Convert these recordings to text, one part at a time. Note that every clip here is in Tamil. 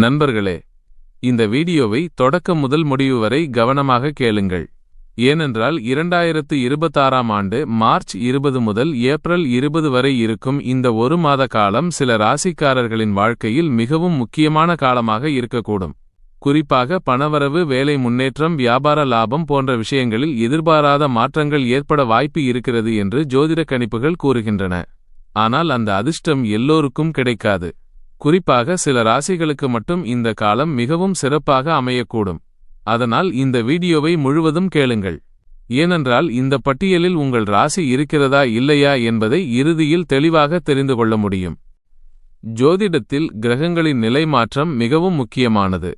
நண்பர்களே, இந்த வீடியோவை தொடக்கம் முதல் முடிவு வரை கவனமாக கேளுங்கள். ஏனென்றால் 2026ஆம் ஆண்டு மார்ச் 20 முதல் ஏப்ரல் 20 வரை இருக்கும் இந்த ஒரு மாத காலம் சில ராசிக்காரர்களின் வாழ்க்கையில் மிகவும் முக்கியமான காலமாக இருக்கக்கூடும். குறிப்பாக பணவரவு, வேலை முன்னேற்றம், வியாபார லாபம் போன்ற விஷயங்களில் எதிர்பாராத மாற்றங்கள் ஏற்பட வாய்ப்பு இருக்கிறது என்று ஜோதிட கணிப்புகள் கூறுகின்றன. ஆனால் அந்த அதிர்ஷ்டம் எல்லோருக்கும் கிடைக்காது. குறிப்பாக சில ராசிகளுக்கு மட்டும் இந்த காலம் மிகவும் சிறப்பாக அமையக்கூடும். அதனால் இந்த வீடியோவை முழுவதும் கேளுங்கள். ஏனென்றால் இந்த பட்டியலில் உங்கள் ராசி இருக்கிறதா இல்லையா என்பதை இறுதியில் தெளிவாக தெரிந்து கொள்ள முடியும். ஜோதிடத்தில் கிரகங்களின் நிலை மாற்றம் மிகவும் முக்கியமானது.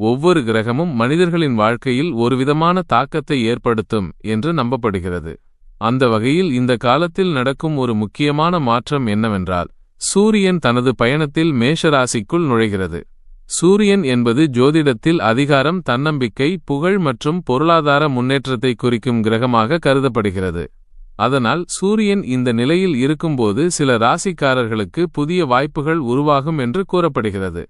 ஒவ்வொரு கிரகமும் மனிதர்களின் வாழ்க்கையில் ஒருவிதமான தாக்கத்தை ஏற்படுத்தும் என்று நம்பப்படுகிறது. அந்த வகையில் இந்த காலத்தில் நடக்கும் ஒரு முக்கியமான மாற்றம் என்னவென்றால், சூரியன் தனது பயணத்தில் மேஷராசிக்குள் நுழைகிறது. சூரியன் என்பது ஜோதிடத்தில் அதிகாரம், தன்னம்பிக்கை, புகழ் மற்றும் பொருளாதார முன்னேற்றத்தை குறிக்கும் கிரகமாக கருதப்படுகிறது. அதனால் சூரியன் இந்த நிலையில் இருக்கும்போது சில ராசிக்காரர்களுக்கு புதிய வாய்ப்புகள் உருவாகும் என்று கூறப்படுகிறது.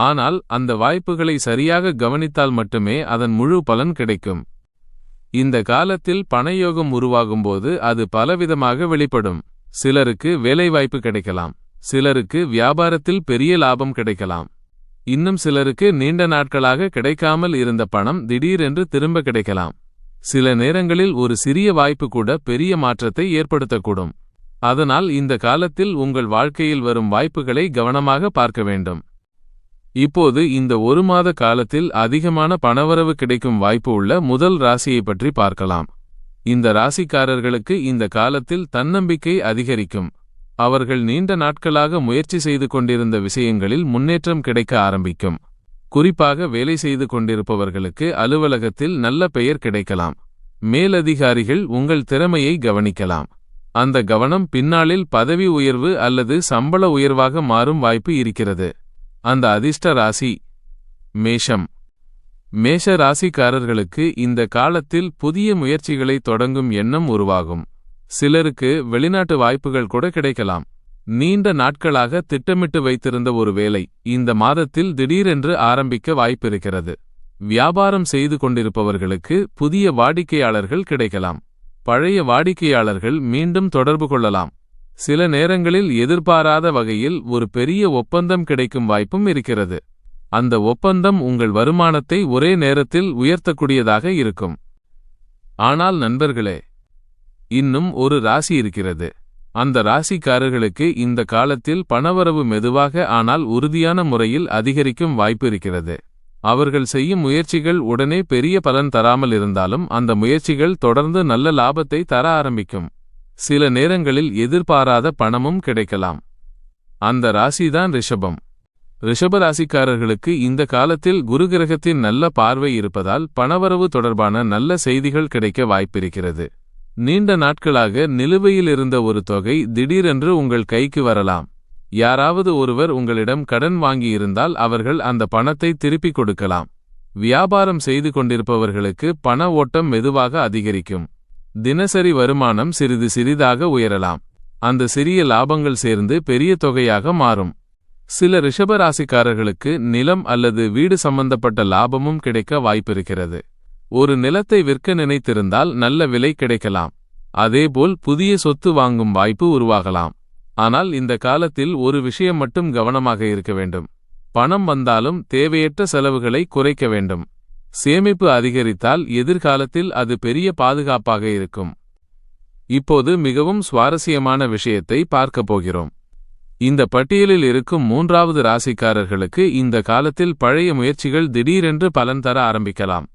ஆனால் அந்த வாய்ப்புகளை சரியாக கவனித்தால் மட்டுமே அதன் முழு பலன் கிடைக்கும். இந்த காலத்தில் பணயோகம் உருவாகும்போது அது பலவிதமாக வெளிப்படும். சிலருக்கு வேலைவாய்ப்பு கிடைக்கலாம், சிலருக்கு வியாபாரத்தில் பெரிய லாபம் கிடைக்கலாம், இன்னும் சிலருக்கு நீண்ட நாட்களாக கிடைக்காமல் இருந்த பணம் திடீரென்று திரும்ப கிடைக்கலாம். சில நேரங்களில் ஒரு சிறிய வாய்ப்பு கூட பெரிய மாற்றத்தை ஏற்படுத்தக்கூடும். அதனால் இந்த காலத்தில் உங்கள் வாழ்க்கையில் வரும் வாய்ப்புகளை கவனமாக பார்க்க வேண்டும். இப்போது இந்த ஒரு மாத காலத்தில் அதிகமான பணவரவு கிடைக்கும் வாய்ப்பு உள்ள முதல் ராசியை பற்றி பார்க்கலாம். இந்த ராசிக்காரர்களுக்கு இந்த காலத்தில் தன்னம்பிக்கை அதிகரிக்கும். அவர்கள் நீண்ட நாட்களாக முயற்சி செய்து கொண்டிருந்த விஷயங்களில் முன்னேற்றம் கிடைக்க ஆரம்பிக்கும். குறிப்பாக வேலை செய்து கொண்டிருப்பவர்களுக்கு அலுவலகத்தில் நல்ல பெயர் கிடைக்கலாம். மேலதிகாரிகள் உங்கள் திறமையை கவனிக்கலாம். அந்த கவனம் பின்னாளில் பதவி உயர்வு அல்லது சம்பள உயர்வாக மாறும் வாய்ப்பு இருக்கிறது. அந்த அதிர்ஷ்ட ராசி மேஷம். மேஷ ராசிக்காரர்களுக்கு இந்த காலத்தில் புதிய முயற்சிகளை தொடங்கும் எண்ணம் உருவாகும். சிலருக்கு வெளிநாட்டு வாய்ப்புகள் கூட கிடைக்கலாம். நீண்ட நாட்களாக திட்டமிட்டு வைத்திருந்த ஒரு வேலை இந்த மாதத்தில் திடீரென்று ஆரம்பிக்க வாய்ப்பிருக்கிறது. வியாபாரம் செய்து கொண்டிருப்பவர்களுக்கு புதிய வாடிக்கையாளர்கள் கிடைக்கலாம். பழைய வாடிக்கையாளர்கள் மீண்டும் தொடர்பு கொள்ளலாம். சில நேரங்களில் எதிர்பாராத வகையில் ஒரு பெரிய ஒப்பந்தம் கிடைக்கும் வாய்ப்பும் இருக்கிறது. அந்த ஒப்பந்தம் உங்கள் வருமானத்தை ஒரே நேரத்தில் உயர்த்தக்கூடியதாக இருக்கும். ஆனால் நண்பர்களே, இன்னும் ஒரு ராசி இருக்கிறது. அந்த ராசிக்காரர்களுக்கு இந்த காலத்தில் பணவரவு மெதுவாக ஆனால் உறுதியான முறையில் அதிகரிக்கும் வாய்ப்பு இருக்கிறது. அவர்கள் செய்யும் முயற்சிகள் உடனே பெரிய பலன் தராமல் இருந்தாலும் அந்த முயற்சிகள் தொடர்ந்து நல்ல லாபத்தை தர ஆரம்பிக்கும். சில நேரங்களில் எதிர்பாராத பணமும் கிடைக்கலாம். அந்த ராசிதான் ரிஷபம். ரிஷப ராசிக்காரர்களுக்கு இந்த காலத்தில் குரு கிரகத்தின் நல்ல பார்வை இருப்பதால் பணவரவு தொடர்பான நல்ல செய்திகள் கிடைக்க வாய்ப்பிருக்கிறது. நீண்ட நாட்களாக நிலுவையில் இருந்த ஒரு தொகை திடீரென்று உங்கள் கைக்கு வரலாம். யாராவது ஒருவர் உங்களிடம் கடன் வாங்கியிருந்தால் அவர்கள் அந்த பணத்தை திருப்பிக் கொடுக்கலாம். வியாபாரம் செய்து கொண்டிருப்பவர்களுக்கு பண ஓட்டம் மெதுவாக அதிகரிக்கும். தினசரி வருமானம் சிறிது சிறிதாக உயரலாம். அந்த சிறிய லாபங்கள் சேர்ந்து பெரிய தொகையாக மாறும். சில ரிஷபராசிக்காரர்களுக்கு நிலம் அல்லது வீடு சம்பந்தப்பட்ட லாபமும் கிடைக்க வாய்ப்பிருக்கிறது. ஒரு நிலத்தை விற்க நினைத்திருந்தால் நல்ல விலை கிடைக்கலாம். அதேபோல் புதிய சொத்து வாங்கும் வாய்ப்பு உருவாகலாம். ஆனால் இந்த காலத்தில் ஒரு விஷயம் மட்டும் கவனமாக இருக்க வேண்டும். பணம் வந்தாலும் தேவையற்ற செலவுகளை குறைக்க வேண்டும். சேமிப்பு அதிகரித்தால் எதிர்காலத்தில் அது பெரிய பாதுகாப்பாக இருக்கும். இப்போது மிகவும் சுவாரஸ்யமான விஷயத்தை பார்க்கப் போகிறோம். இந்த பட்டியலில் இருக்கும் மூன்றாவது ராசிக்காரர்களுக்கு இந்த காலத்தில் பழைய முயற்சிகள் திடீரென்று பலன் தர ஆரம்பிக்கலாம்.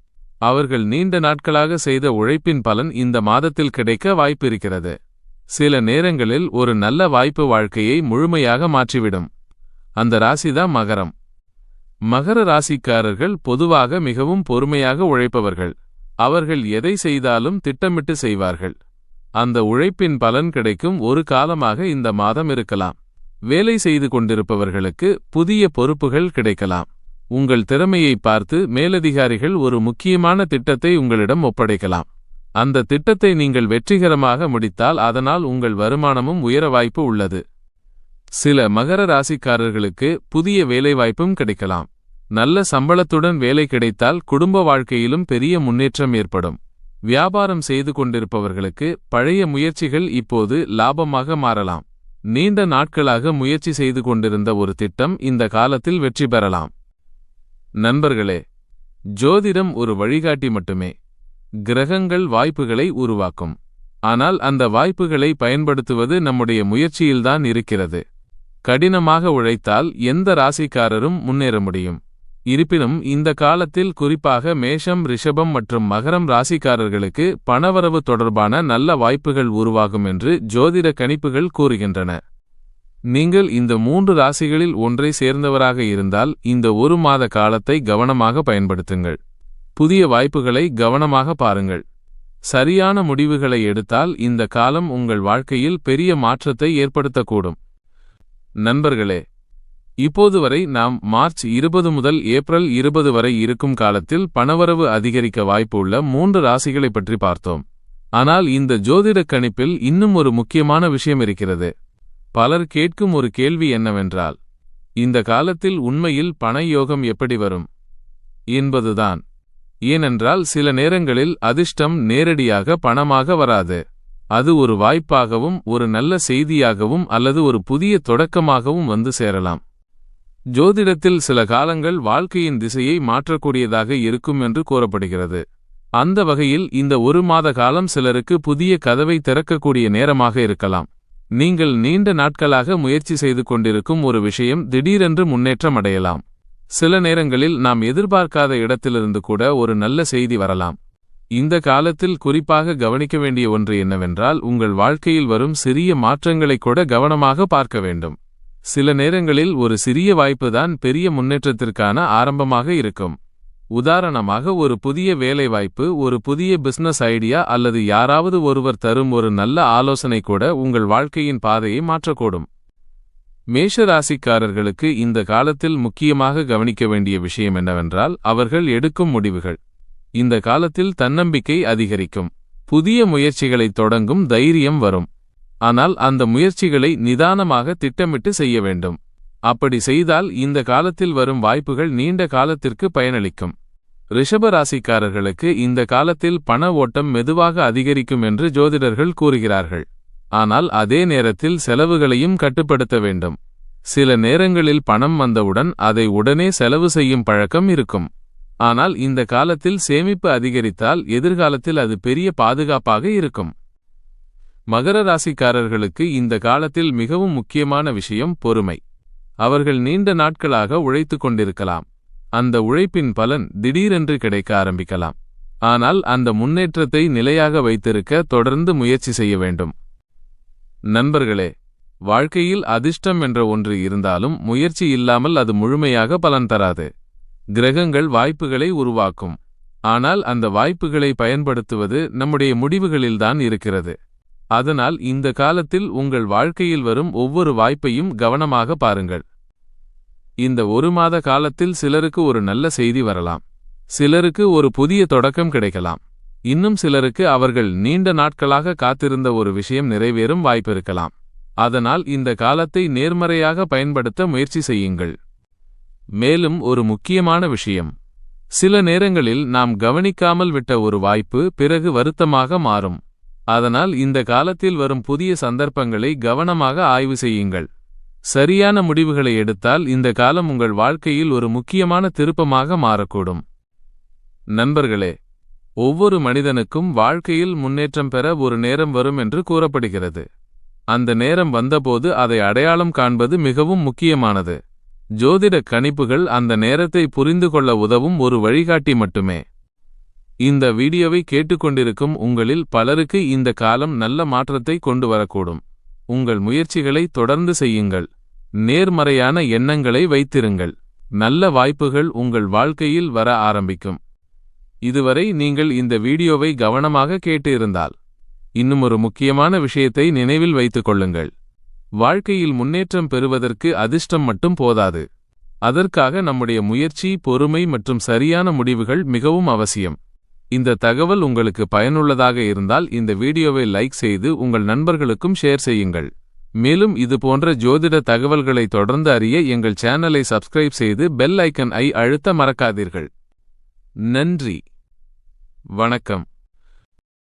அவர்கள் நீண்ட நாட்களாக செய்த உழைப்பின் பலன் இந்த மாதத்தில் கிடைக்க வாய்ப்பிருக்கிறது. சில நேரங்களில் ஒரு நல்ல வாய்ப்பு வாழ்க்கையை முழுமையாக மாற்றிவிடும். அந்த ராசிதான் மகரம். மகர ராசிக்காரர்கள் பொதுவாக மிகவும் பொறுமையாக உழைப்பவர்கள். அவர்கள் எதை செய்தாலும் திட்டமிட்டு செய்வார்கள். அந்த உழைப்பின் பலன் கிடைக்கும் ஒரு காலமாக இந்த மாதம் இருக்கலாம். வேலை செய்து கொண்டிருப்பவர்களுக்கு புதிய பொறுப்புகள் கிடைக்கலாம். உங்கள் திறமையை பார்த்து மேலதிகாரிகள் ஒரு முக்கியமான திட்டத்தை உங்களிடம் ஒப்படைக்கலாம். அந்த திட்டத்தை நீங்கள் வெற்றிகரமாக முடித்தால் அதனால் உங்கள் வருமானமும் உயர வாய்ப்பு உள்ளது. சில மகர ராசிக்காரர்களுக்கு புதிய வேலைவாய்ப்பும் கிடைக்கலாம். நல்ல சம்பளத்துடன் வேலை கிடைத்தால் குடும்ப வாழ்க்கையிலும் பெரிய முன்னேற்றம் ஏற்படும். வியாபாரம் செய்து கொண்டிருப்பவர்களுக்கு பழைய முயற்சிகள் இப்போது லாபமாக மாறலாம். நீண்ட நாட்களாக முயற்சி செய்து கொண்டிருந்த ஒரு திட்டம் இந்த காலத்தில் வெற்றி பெறலாம். நண்பர்களே, ஜோதிடம் ஒரு வழிகாட்டி மட்டுமே. கிரகங்கள் வாய்ப்புகளை உருவாக்கும். ஆனால் அந்த வாய்ப்புகளை பயன்படுத்துவது நம்முடைய முயற்சியில்தான் இருக்கிறது. கடினமாக உழைத்தால் எந்த ராசிக்காரரும் முன்னேற முடியும். இருப்பினும் இந்த காலத்தில் குறிப்பாக மேஷம், ரிஷபம் மற்றும் மகரம் ராசிக்காரர்களுக்கு பணவரவு தொடர்பான நல்ல வாய்ப்புகள் உருவாகும் என்று ஜோதிட கணிப்புகள் கூறுகின்றன. நீங்கள் இந்த 3 ராசிகளில் ஒன்றை சேர்ந்தவராக இருந்தால் இந்த 1 மாத காலத்தை கவனமாக பயன்படுத்துங்கள். புதிய வாய்ப்புகளை கவனமாக பாருங்கள். சரியான முடிவுகளை எடுத்தால் இந்த காலம் உங்கள் வாழ்க்கையில் பெரிய மாற்றத்தை ஏற்படுத்தக்கூடும். நண்பர்களே, இப்போது வரை நாம் மார்ச் 20 முதல் ஏப்ரல் 20 வரை இருக்கும் காலத்தில் பணவரவு அதிகரிக்க வாய்ப்பு உள்ள 3 ராசிகளை பற்றி பார்த்தோம். ஆனால் இந்த ஜோதிட கணிப்பில் இன்னும் ஒரு முக்கியமான விஷயம் இருக்கிறது. பலர் கேட்கும் ஒரு கேள்வி என்னவென்றால், இந்த காலத்தில் உண்மையில் பண யோகம் எப்படி வரும் என்பதுதான். ஏனென்றால் சில நேரங்களில் அதிர்ஷ்டம் நேரடியாக பணமாக வராது. அது ஒரு வாய்ப்பாகவும் ஒரு நல்ல செய்தியாகவும் அல்லது ஒரு புதிய தொடக்கமாகவும் வந்து சேரலாம். ஜோதிடத்தில் சில காலங்கள் வாழ்க்கையின் திசையை மாற்றக்கூடியதாக இருக்கும் என்று கூறப்படுகிறது. அந்த வகையில் இந்த 1 மாத காலம் சிலருக்கு புதிய கதவை திறக்கக்கூடிய நேரமாக இருக்கலாம். நீங்கள் நீண்ட நாட்களாக முயற்சி செய்து கொண்டிருக்கும் ஒரு விஷயம் திடீரென்று முன்னேற்றம் அடையலாம். சில நேரங்களில் நாம் எதிர்பார்க்காத இடத்திலிருந்து கூட ஒரு நல்ல செய்தி வரலாம். இந்த காலத்தில் குறிப்பாக கவனிக்க வேண்டிய ஒன்று என்னவென்றால், உங்கள் வாழ்க்கையில் வரும் சிறிய மாற்றங்களை கூட கவனமாக பார்க்க வேண்டும். சில நேரங்களில் ஒரு சிறிய வாய்ப்புதான் பெரிய முன்னேற்றத்திற்கான ஆரம்பமாக இருக்கும். உதாரணமாக, ஒரு புதிய வேலைவாய்ப்பு, ஒரு புதிய பிசினஸ் ஐடியா அல்லது யாராவது ஒருவர் தரும் ஒரு நல்ல ஆலோசனை கூட உங்கள் வாழ்க்கையின் பாதையை மாற்றக்கூடும். மேஷ ராசிக்காரர்களுக்கு இந்த காலத்தில் முக்கியமாக கவனிக்க வேண்டிய விஷயம் என்னவென்றால், அவர்கள் எடுக்கும் முடிவுகள். இந்த காலத்தில் தன்னம்பிக்கை அதிகரிக்கும். புதிய முயற்சிகளை தொடங்கும் தைரியம் வரும். ஆனால் அந்த முயற்சிகளை நிதானமாக திட்டமிட்டு செய்ய வேண்டும். அப்படி செய்தால் இந்த காலத்தில் வரும் வாய்ப்புகள் நீண்ட காலத்திற்கு பயனளிக்கும். ரிஷப ராசிக்காரர்களுக்கு இந்த காலத்தில் பண ஓட்டம் மெதுவாக அதிகரிக்கும் என்று ஜோதிடர்கள் கூறுகிறார்கள். ஆனால் அதே நேரத்தில் செலவுகளையும் கட்டுப்படுத்த வேண்டும். சில நேரங்களில் பணம் வந்தவுடன் அதை உடனே செலவு செய்யும் பழக்கம் இருக்கும். ஆனால் இந்த காலத்தில் சேமிப்பு அதிகரித்தால் எதிர்காலத்தில் அது பெரிய பாதுகாப்பாக இருக்கும். மகர ராசிக்காரர்களுக்கு இந்த காலத்தில் மிகவும் முக்கியமான விஷயம் பொறுமை. அவர்கள் நீண்ட நாட்களாக உழைத்து கொண்டிருக்கலாம். அந்த உழைப்பின் பலன் திடீரென்று கிடைக்க ஆரம்பிக்கலாம். ஆனால் அந்த முன்னேற்றத்தை நிலையாக வைத்திருக்க தொடர்ந்து முயற்சி செய்ய வேண்டும். நண்பர்களே, வாழ்க்கையில் அதிர்ஷ்டம் என்ற ஒன்று இருந்தாலும் முயற்சி இல்லாமல் அது முழுமையாக பலன் தராது. கிரகங்கள் வாய்ப்புகளை உருவாக்கும். ஆனால் அந்த வாய்ப்புகளை பயன்படுத்துவது நம்முடைய முடிவுகளில்தான் இருக்கிறது. அதனால் இந்த காலத்தில் உங்கள் வாழ்க்கையில் வரும் ஒவ்வொரு வாய்ப்பையும் கவனமாக பாருங்கள். இந்த 1 மாத காலத்தில் சிலருக்கு ஒரு நல்ல செய்தி வரலாம். சிலருக்கு ஒரு புதிய தொடக்கம் கிடைக்கலாம். இன்னும் சிலருக்கு அவர்கள் நீண்ட நாட்களாக காத்திருந்த ஒரு விஷயம் நிறைவேறும் வாய்ப்பிருக்கலாம். அதனால் இந்த காலத்தை நேர்மறையாக பயன்படுத்த முயற்சி செய்யுங்கள். மேலும் ஒரு முக்கியமான விஷயம், சில நேரங்களில் நாம் கவனிக்காமல் விட்ட ஒரு வாய்ப்பு பிறகு வருத்தமாக மாறும். அதனால் இந்த காலத்தில் வரும் புதிய சந்தர்ப்பங்களை கவனமாக ஆய்வு செய்யுங்கள். சரியான முடிவுகளை எடுத்தால் இந்த காலம் உங்கள் வாழ்க்கையில் ஒரு முக்கியமான திருப்பமாக மாறக்கூடும். நண்பர்களே, ஒவ்வொரு மனிதனுக்கும் வாழ்க்கையில் முன்னேற்றம் பெற ஒரு நேரம் வரும் என்று கூறப்படுகிறது. அந்த நேரம் வந்தபோது அதை அடையாளம் காண்பது மிகவும் முக்கியமானது. ஜோதிட கணிப்புகள் அந்த நேரத்தை புரிந்து கொள்ள உதவும் ஒரு வழிகாட்டி மட்டுமே. இந்த வீடியோவை கேட்டுக்கொண்டிருக்கும் உங்களில் பலருக்கு இந்த காலம் நல்ல மாற்றத்தை கொண்டு வரக்கூடும். உங்கள் முயற்சிகளை தொடர்ந்து செய்யுங்கள். நேர்மறையான எண்ணங்களை வைத்திருங்கள். நல்ல வாய்ப்புகள் உங்கள் வாழ்க்கையில் வர ஆரம்பிக்கும். இதுவரை நீங்கள் இந்த வீடியோவை கவனமாக கேட்டு இருந்தால் இன்னும் ஒரு முக்கியமான விஷயத்தை நினைவில் வைத்துக் கொள்ளுங்கள். வாழ்க்கையில் முன்னேற்றம் பெறுவதற்கு அதிர்ஷ்டம் மட்டும் போதாது. அதற்காக நம்முடைய முயற்சி, பொறுமை மற்றும் சரியான முடிவுகள் மிகவும் அவசியம். இந்த தகவல் உங்களுக்கு பயனுள்ளதாக இருந்தால் இந்த வீடியோவை லைக் செய்து உங்கள் நண்பர்களுக்கும் ஷேர் செய்யுங்கள். மேலும் இது போன்ற ஜோதிட தகவல்களை தொடர்ந்து அறிய எங்கள் சேனலை சப்ஸ்கிரைப் செய்து பெல் ஐக்கன் ஐ அழுத்த மறக்காதீர்கள். நன்றி. வணக்கம்.